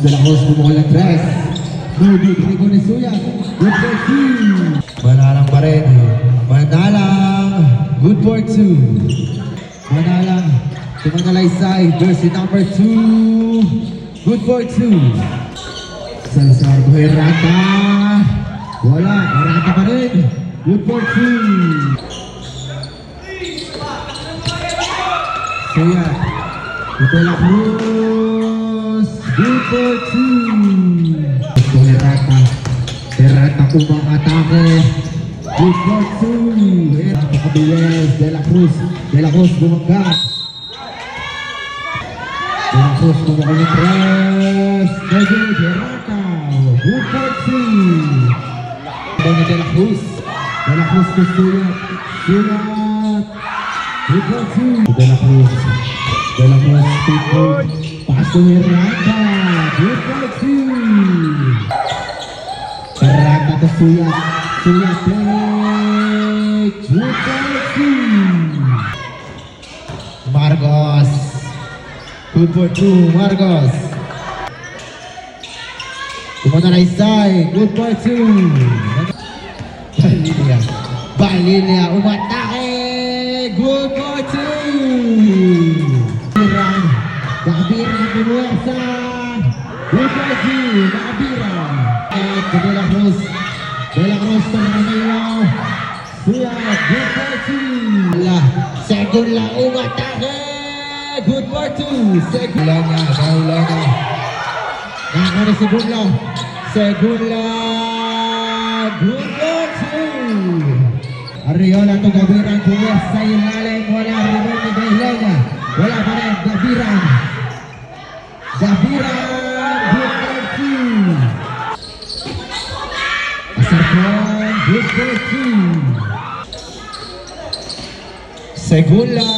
De La Cruz bumukol ng tres. No good, Rico ni Suya. Good for two. Manalang pa rin. Manalang. Good for two. Manalang. Tumanalaysay. Jersey number 2. Good for two. Salazar Herrata. Wala. Herrata pa rin. Good for two. Suya. De La Cruz. Good for two. Ito Herrata. Herrata umatake. Good for two. Herrata kabilis. De La Cruz. De La Cruz bumanggat. De La Cruz bumanggat ng press. Good. Herrata. Good for two. Bawang De La Cruz. De La Cruz to Suyat. Suyat. Good for two. De La Cruz. De La Cruz speedboat. Pass to Herrata. Good for two. Herrata to Suyat. Suyat take. Good for two. Marcos. Good for two. Marcos. Tumanalaysay. Good for two. Balilia. Balilia. Umatake. Good for two. Nakabira Pinuesa. Good for two. Nakabira. At De La Cruz. De La Cruz to Manila. Suya. Good for two. Second lang umatake. Good for two. Second lang niya. Kaula na. Nakakari si Bunla. Second lang. Good for two. Ariola to Gabiran. Pinuesa ilalim. Wala rin ni Gailena. Wala pa rin. Gabiran. Gabiran. Good for two. Asarcon. Good for two. Segula.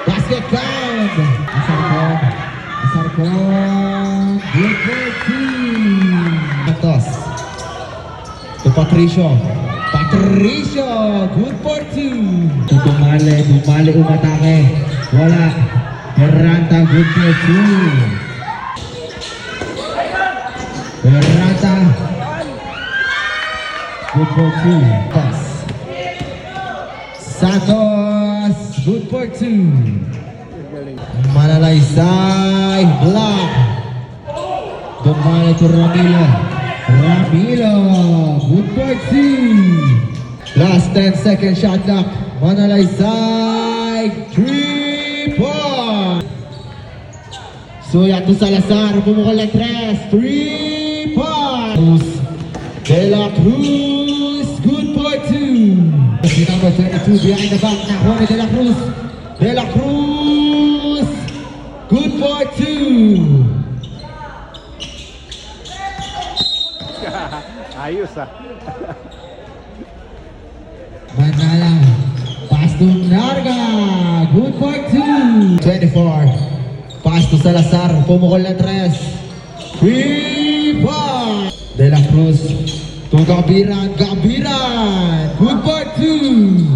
Basket count. Asarcon. Asarcon. Good for two. Santos. To Patricio. Patricio. Good for two. Tumali. Tumali umatake. Wala. Herrata. Good for two. Herrata. Good for two. Santos. Good for two. Manalaysay. Block. Dumali to Ramilo. Ramilo. Good for two. Last 10 second shot clock. Manalaysay. 3 point. Suya to Salazar. Bumukol ng 3. 3 points. De La Cruz. Good for two. Number 22 behind the back. Nakuha ni De La Cruz. De La Cruz. Good for two. Ayos ah. Manalang. Pass to Narga. Good for two. 24. Pass to Salazar. Pumukol ng 3. 3 points. De La Cruz. To Gabiran. Gabiran. Good for two.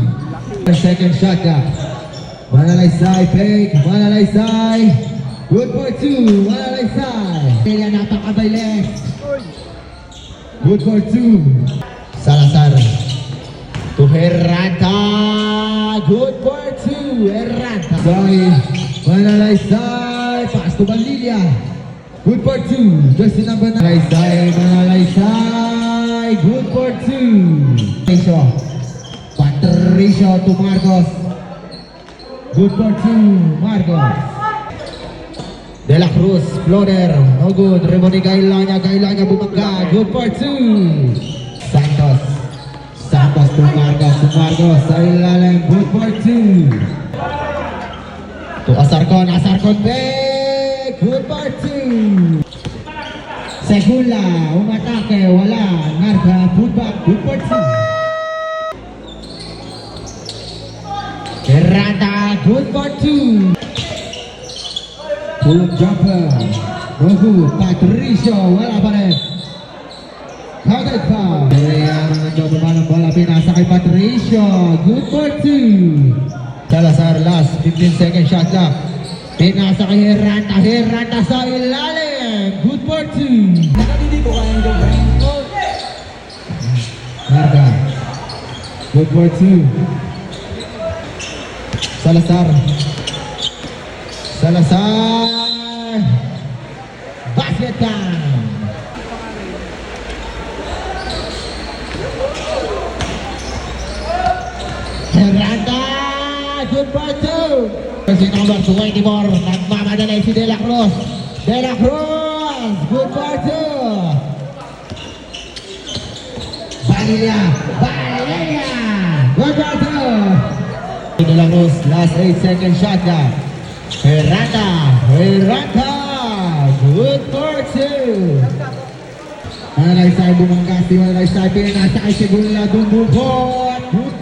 Second shot ka. Manalaysay. Fake. Manalaysay. Good for two. Manalaysay. Kaya napakabilis. Good for two. Salazar. To Herrata. Good for two. Herrata. Sorry. Manalaysay. Pass to Balilia. Good for two. Jersey number 9. Manalaysay. Manalaysay. Good for two. Patricio to Marcos. Good for two. Marcos. De La Cruz. Floater. No good. Remoni Gailanya. Gailanya bumangga. Good for two. Santos. Santos to Marcos. To Marcos. Sa ilalim. Good for two. To Asarcon. Asarcon back. Good for two. Segula. Umatake. Wala. Narga. Put back. Good for two. Herrata. Good for two. Pull-up jumper. No good. Patricio. Wala pa rin. Counted foul. Ayan ang job naman ng bola. Pinasa kay Patricio. Good for two. Salazar last. 15 second shot clock. Pinasa kay Herrata. Herrata sa ilalim. good for two. Hindi ko kayang gawin. Marga, good for two. Salazar. Basket time. Miranda, good for two. Kasi number 24, nagmamadali si De La Cruz. De La Cruz, good for two. Vanilla, good for two. De La Cruz, last 8 second shot niya. Miranda, good for two. Manalay sa bumanggas, manalay sa pinasakay si Gula Dumbukot. Good